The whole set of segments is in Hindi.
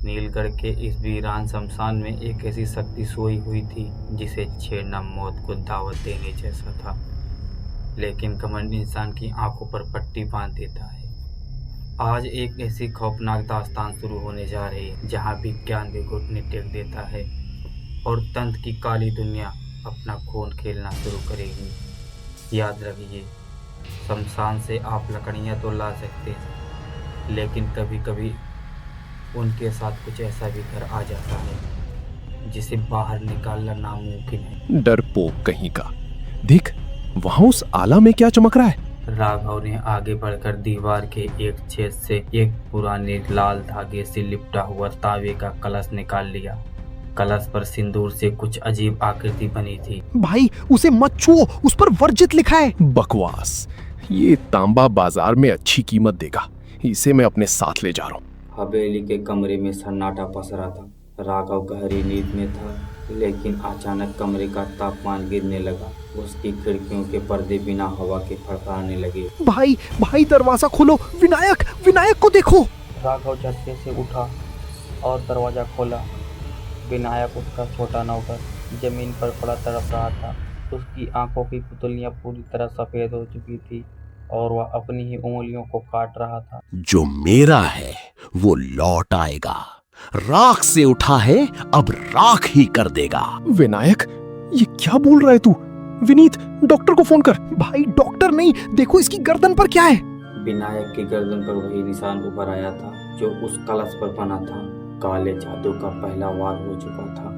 नीलगढ़ के इस वीरान शमशान में एक ऐसी शक्ति सोई हुई थी जिसे छेड़ना मौत को दावत देने जैसा था। लेकिन घमंड इंसान की आंखों पर पट्टी बांध देता है। आज एक ऐसी खौफनाक दास्तान शुरू होने जा रही है जहां विज्ञान भी घुटने टेक देता है और तंत्र की काली दुनिया अपना खून खेलना शुरू करेगी। याद रखिए, शमशान से आप लकड़ियां तो ला सकते हैं, लेकिन कभी कभी उनके साथ कुछ ऐसा भी घर आ जाता है जिसे बाहर निकालना नामुमकिन है। डरपोक कहीं का। देख, वहां उस आला में क्या चमक रहा है? राघव ने आगे बढ़कर दीवार के एक छेद से एक पुराने लाल धागे से लिपटा हुआ तांबे का कलश निकाल लिया। कलश पर सिंदूर से कुछ अजीब आकृति बनी थी। भाई, उसे मत छुओ, उस पर वर्जित लिखा है। बकवास। ये तांबा बाजार में अच्छी कीमत देगा। इसे मैं अपने साथ ले जा रहा हूँ। हवेली के कमरे में सन्नाटा पसरा था। राघव गहरी नींद में था, लेकिन अचानक कमरे का तापमान गिरने लगा। उसकी खिड़कियों के पर्दे बिना हवा के फड़फड़ाने लगे। भाई भाई, दरवाजा खोलो। विनायक, विनायक को देखो। राघव झटके से उठा और दरवाजा खोला। विनायक, उसका छोटा नौकर, जमीन पर पड़ा तड़प रहा था। उसकी आंखों की पुतलियां पूरी तरह सफेद हो चुकी थी और वह अपनी ही उंगलियों को काट रहा था। जो मेरा है वो लौट आएगा। राख से उठा है, अब राख ही कर देगा। विनायक, ये क्या बोल रहा है तू? विनीत, डॉक्टर को फोन कर। भाई, डॉक्टर नहीं, देखो इसकी गर्दन पर क्या है। विनायक की गर्दन पर वही निशान उभर आया था जो उस कलश पर बना था। काले जादू का पहला वार हो चुका था।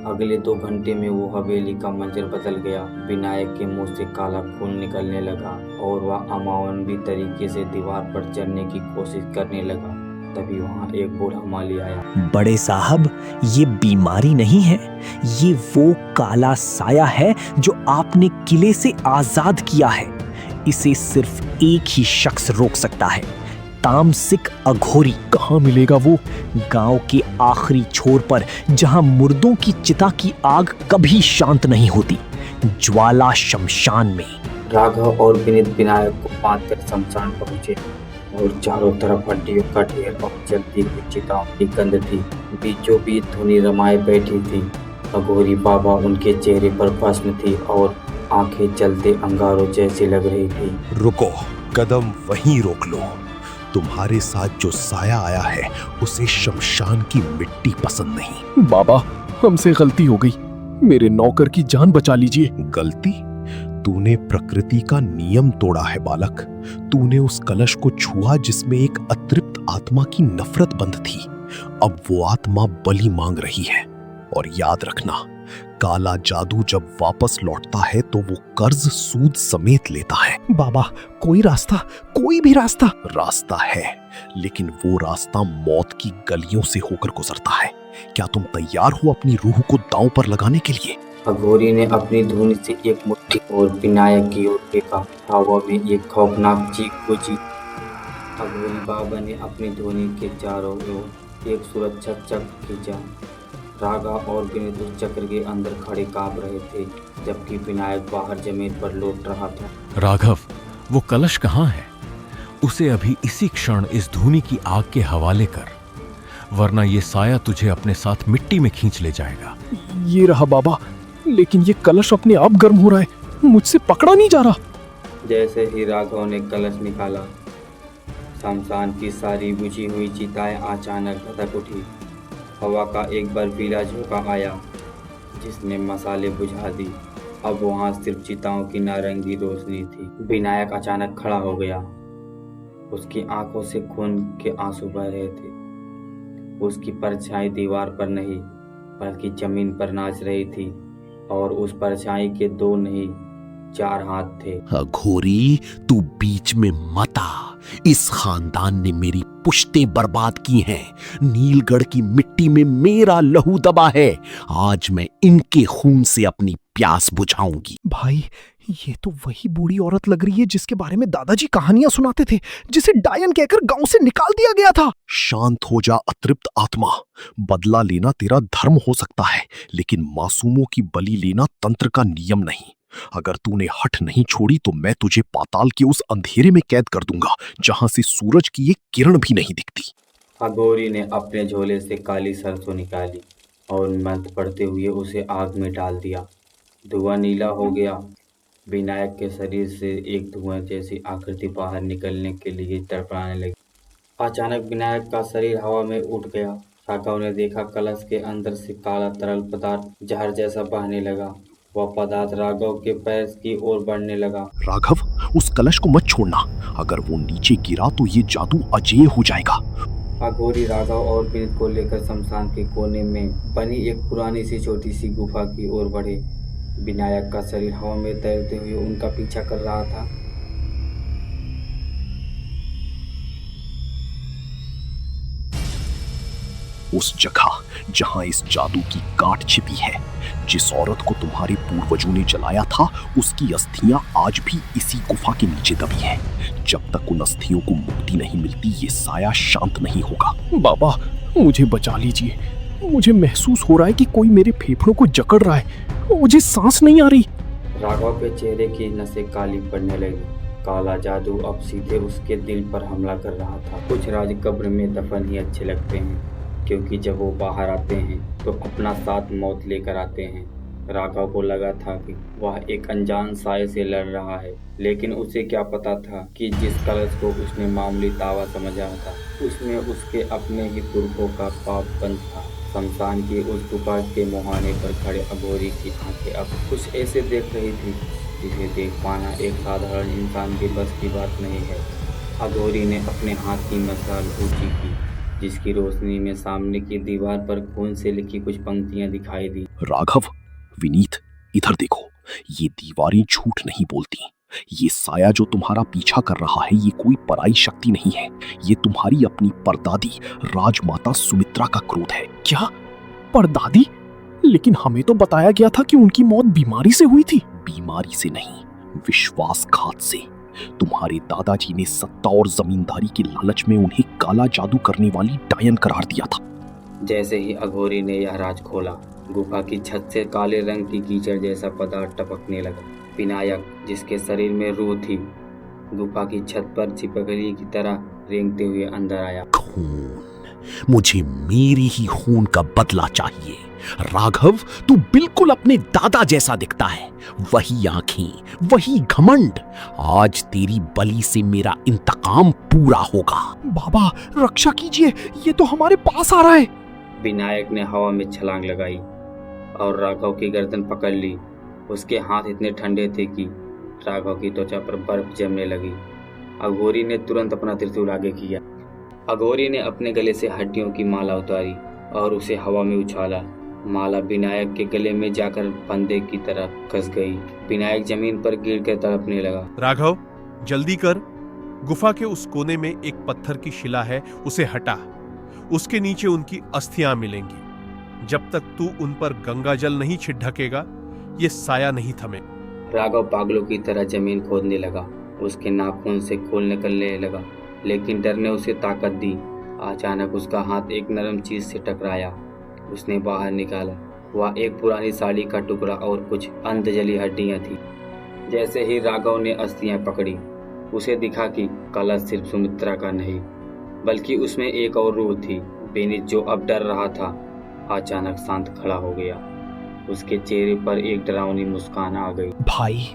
अगले 2 घंटे में वो हवेली का मंजर बदल गया। विनायक के मुंह से काला खून निकलने लगा और वह अमानवीय तरीके से दीवार पर चढ़ने की कोशिश करने लगा। तभी वहाँ एक बूढ़ा माली आया। बड़े साहब, ये बीमारी नहीं है, ये वो काला साया है जो आपने किले से आजाद किया है। इसे सिर्फ एक ही शख्स रोक सकता है, तामसिक अघोरी। कहाँ मिलेगा वो? गांव के आखिरी छोर पर, जहां मुर्दों की चिता की आग कभी शांत नहीं होती, ज्वाला शमशान में। राघव और विनीत विनायक को बांधकर शमशान पहुंचे और चारों तरफ हड्डियों का ढेर और जलती हुई चिताओं की गंध थी। बीचों बीच धुनी रमाए बैठी थी। अघोरी बाबा उनके चेहरे पर भस्म थी और आंखें जलते अंगारों जैसी लग रही थी। रुको, कदम वहीं रोक लो। तुम्हारे साथ जो साया आया है उसे शमशान की मिट्टी पसंद नहीं। बाबा, हमसे गलती हो गई। मेरे नौकर की जान बचा लीजिए। गलती? तूने प्रकृति का नियम तोड़ा है बालक। तूने उस कलश को छुआ जिसमें एक अतृप्त आत्मा की नफरत बंद थी। अब वो आत्मा बलि मांग रही है। और याद रखना, काला जादू जब वापस लौटता है तो वो कर्ज सूद समेत लेता है। बाबा, कोई रास्ता, कोई भी रास्ता। रास्ता है, लेकिन वो रास्ता मौत की गलियों से होकर गुजरता है। क्या तुम तैयार हो अपनी रूह को दांव पर लगाने के लिए? अघोरी ने अपनी धुनी से एक मुट्ठी और विनायक की ओर देखा। हवा में एक खौफनाक चीख गूंजी। अघोरी बाबा ने अपनी धुनी के चारों ओर एक सुरक्षा चक्र खींचा। राघव और विनीत उस चक्र के अंदर खड़े कांप रहे थे, जबकि विनायक बाहर जमीन पर लौट रहा था। राघव, वो कलश कहाँ है? उसे अभी इसी क्षण इस धूनी की आग के हवाले कर, वरना ये साया तुझे अपने साथ मिट्टी में खींच ले जाएगा। ये रहा बाबा, लेकिन ये कलश अपने आप गर्म हो रहा है, मुझसे पकड़ा नहीं जा रहा। जैसे ही राघव ने कलश निकाला, शमशान की सारी बुझी हुई चिताएं अचानक धधक उठी। हवा का एक बर्फीला झोंका आया जिसने मसाले बुझा दी। अब वहां सिर्फ चिताओं की नारंगी रोशनी थी। विनायक अचानक खड़ा हो गया। उसकी आंखों से खून के आंसू बह रहे थे। उसकी परछाई दीवार पर नहीं बल्कि जमीन पर नाच रही थी और उस परछाई के 2 नहीं 4 हाथ थे। अघोरी, तू बीच में मत आ। इस खानदान ने मेरी पुश्तें बर्बाद की हैं। नीलगढ़ की मिट्टी में मेरा लहू दबा है। आज मैं इनके खून से अपनी प्यास बुझाऊंगी। भाई, ये तो वही बूढ़ी औरत लग रही है जिसके बारे में दादाजी कहानियां सुनाते थे, जिसे डायन कहकर गांव से निकाल दिया गया था। शांत हो जा अतृप्त आत्मा। बदला लेना तेरा धर्म हो सकता है, लेकिन मासूमों की बलि लेना तंत्र का नियम नहीं। अगर तूने हठ नहीं छोड़ी तो मैं तुझे पाताल के उस अंधेरे में कैद कर दूंगा जहां से सूरज की एक किरण भी नहीं दिखती। अघोरी ने अपने झोले से काली सरसों निकाली और मंत्र पढ़ते हुए उसे आग में डाल दिया। धुआं नीला हो गया। विनायक के शरीर से एक धुआं जैसी आकृति बाहर निकलने के लिए तड़पड़ाने लगी। अचानक विनायक का शरीर हवा में उठ गया। राघव ने देखा कलश के अंदर से काला तरल पदार्थ जहर जैसा बहने लगा। वह पदार्थ राघव के पैर की ओर बढ़ने लगा। राघव, उस कलश को मत छोड़ना। अगर वो नीचे गिरा तो ये जादू अजेय हो जाएगा। अघोरी राघव और विनीत को लेकर शमशान के कोने में बनी एक पुरानी सी छोटी सी गुफा की ओर बढ़े। विनायक का शरीर हवा में तैरते हुए उनका पीछा कर रहा था। उस जगह जहां इस जादू की गांठ छिपी है, जिस औरत को तुम्हारे पूर्वजों ने जलाया था, उसकी अस्थियां आज भी इसी गुफा के नीचे दबी हैं। जब तक उन अस्थियों को मुक्ति नहीं मिलती, ये साया शांत नहीं होगा। बाबा, मुझे बचा लीजिए। मुझे महसूस हो रहा है कि कोई मेरे फेफड़ों को जकड़ रहा है। मुझे सांस नहीं आ रही। राघव के चेहरे की नसें काली पड़ने लगी। काला जादू अब सीधे उसके दिल पर हमला कर रहा था। कुछ राज कब्र में दफन ही अच्छे लगते हैं, क्योंकि जब वो बाहर आते हैं तो अपना साथ मौत लेकर आते हैं। राघव को लगा था कि वह एक अनजान साये से लड़ रहा है, लेकिन उसे क्या पता था कि जिस कलश को उसने मामूली तावा समझा था, उसमें उसके अपने ही पुरखों का पाप बंद था। शमशान की उस गुफा के मुहाने पर खड़े अघोरी की आंखें अब कुछ ऐसे देख रही थी जिसे देख पाना एक साधारण इंसान के बस की बात नहीं है। अघोरी ने अपने हाथ की मशाल ऊंची की, जिसकी रोशनी में सामने की दीवार पर खून से लिखी कुछ पंक्तियां दिखाई दी। राघव, विनीत, इधर देखो। ये दीवारें झूठ नहीं बोलती। ये साया जो तुम्हारा पीछा कर रहा है, ये कोई पराई शक्ति नहीं है। ये तुम्हारी अपनी परदादी राजमाता सुमित्रा का क्रोध है। क्या? परदादी? लेकिन हमें तो बताया गया था कि उनकी मौत बीमारी से हुई थी। बीमारी से नहीं, विश्वासघात से। तुम्हारे दादाजी ने सत्ता और जमींदारी के लालच में उन्हें काला जादू करने वाली डायन करार दिया था। जैसे ही अघोरी ने यह राज खोला, गुफा की छत से काले रंग की कीचड़ जैसा पदार्थ टपकने लगा। विनायक, जिसके शरीर में रूह थी, गुफा की छत पर छिपकली की तरह रेंगते हुए अंदर आया। खून, मुझे मेरी ही खून का बदला चाहिए। राघव, तू बिल्कुल अपने दादा जैसा दिखता है। वही आंखें, वही घमंड। आज तेरी बलि से मेरा इंतकाम पूरा होगा। बाबा, रक्षा कीजिए, ये तो हमारे पास आ रहा है। विनायक ने हवा में छलांग लगाई और राघव की गर्दन पकड़ ली। उसके हाथ इतने ठंडे थे कि राघव की त्वचा पर बर्फ जमने लगी। अघोरी ने तुरंत अपना त्रिशूल आगे किया। अघोरी ने अपने गले से हड्डियों की माला उतारी और उसे हवा में उछाला। माला विनायक के गले में जाकर फंदे की तरह कस गई। विनायक जमीन पर गिरकर तड़पने लगा। राघव, जल्दी कर। गुफा के उस कोने में एक पत्थर की शिला है, उसे हटा। उसके नीचे उनकी अस्थियां मिलेंगी। जब तक तू उन पर गंगा जल नहीं छिड़केगा, ये साया नहीं थमे। राघव पागलों की तरह जमीन खोदने लगा। उसके नाखून से खून निकलने लगा, लेकिन डर ने उसे ताकत दी। अचानक उसका हाथ एक नरम चीज से टकराया। उसने बाहर निकाला। वह एक पुरानी साड़ी का टुकड़ा और कुछ अंधजली हड्डियां थी। जैसे ही राघव ने अस्थियां पकड़ी, उसे दिखा कि कलश सिर्फ सुमित्रा का नहीं, बल्कि उसमें एक और रूह थी। विनीत, जो अब डर रहा था, अचानक शांत खड़ा हो गया। उसके चेहरे पर एक डरावनी मुस्कान आ गई। भाई,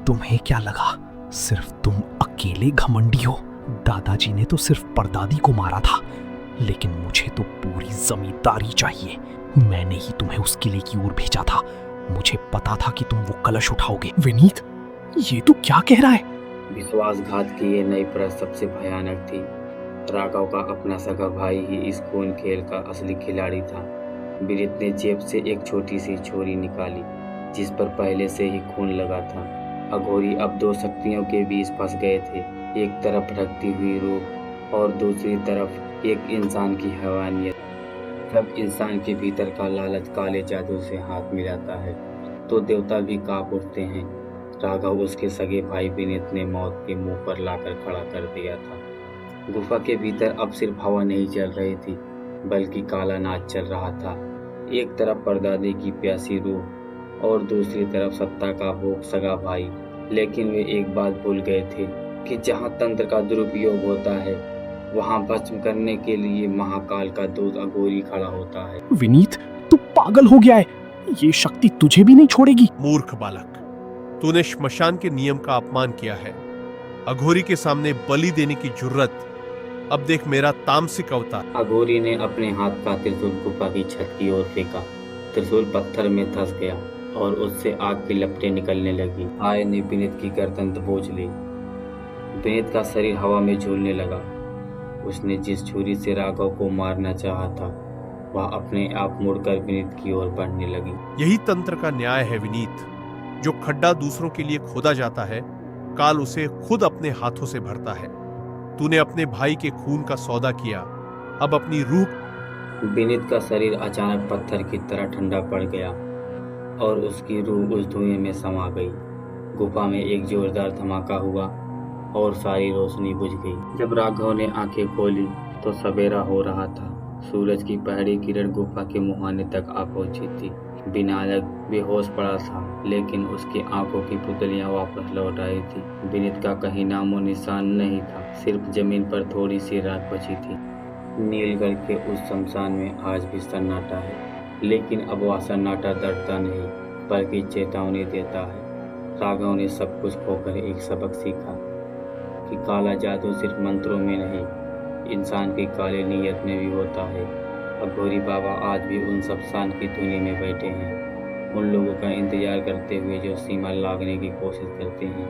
तुम्हें क्या लगा सिर्फ तुम अकेले घमंडी हो? दादाजी ने तो सिर्फ परदादी को मारा था, लेकिन मुझे तो पूरी जमींदारी चाहिए। मैंने ही तुम्हें उस किले की ओर भेजा था। मुझे पता था कि तुम वो कलश उठाओगे। विनीत, ये तू क्या कह रहा है? विश्वासघात की ये नई परत सबसे भयानक थी। राघव का अपना सगा भाई ही इस खून खेल का असली खिलाड़ी था। विनीत ने जेब से एक छोटी सी छुरी निकाली, जिस पर पहले से ही खून लगा था। अघोरी अब दो शक्तियों के बीच फंस गए थे। एक तरफ भटकती हुई रूह और दूसरी तरफ एक इंसान की हैवानियत। जब इंसान के भीतर का लालच काले जादू से हाथ मिलाता है तो देवता भी कांप उठते हैं। राघव उसके सगे भाई विनीत ने मौत के मुंह पर लाकर खड़ा कर दिया था। गुफा के भीतर अब सिर्फ हवा नहीं चल रही थी, बल्कि काला नाच चल रहा था। एक तरफ परदादी की प्यासी रूह और दूसरी तरफ सत्ता का भोग सगा भाई। लेकिन वे एक बात भूल गए थे कि जहाँ तंत्र का दुरुपयोग होता है, वहाँ भस्म करने के लिए महाकाल का दूत अघोरी खड़ा होता है। विनीत, तू पागल हो गया है। ये शक्ति तुझे भी नहीं छोड़ेगी। मूर्ख बालक, तूने श्मशान के नियम का अपमान किया है। अघोरी के सामने बलि देने की जुर्रत। अब देख मेरा तामसिक अवतार। अघोरी ने अपने हाथ का त्रिशूल गुफा की छत की ओर फेंका। त्रिशूल पत्थर में धंस गया और उससे आग की लपटें निकलने लगी। आय ने विनीत की गर्दन दबोच ली। विनीत का शरीर हवा में झूलने लगा। उसने जिस छुरी से राघव को मारना चाहा था वह अपने आप मुड़कर विनीत की ओर बढ़ने लगी। यही तंत्र का न्याय है विनीत। जो खड्डा दूसरों के लिए खोदा जाता है, काल उसे खुद अपने हाथों से भरता है। तूने अपने भाई के खून का सौदा किया, अब अपनी रूह। विनीत का शरीर अचानक पत्थर की तरह ठंडा पड़ गया और उसकी रूह उस धुएं में समा गई। गुफा में एक जोरदार धमाका हुआ और सारी रोशनी बुझ गई। जब राघव ने आंखें खोली तो सवेरा हो रहा था। सूरज की पहली किरण गुफा के मुहाने तक आ पहुंची थी। विनायक बेहोश पड़ा था, लेकिन उसकी आंखों की पुतलियां वापस लौट आई थी। विनीत का कहीं नामो निशान नहीं था, सिर्फ जमीन पर थोड़ी सी राख बची थी। नीलगढ़ के उस शमशान में आज भी सन्नाटा है, लेकिन अब वह सन्नाटा डरता नहीं बल्कि चेतावनी देता है। राघव ने सब कुछ खोकर एक सबक सीखा कि काला जादू सिर्फ मंत्रों में नहीं, इंसान की काली नीयत में भी होता है। अघोरी बाबा आज भी उन शमशान की धुनी में बैठे हैं, उन लोगों का इंतजार करते हुए जो सीमा लांघने की कोशिश करते हैं।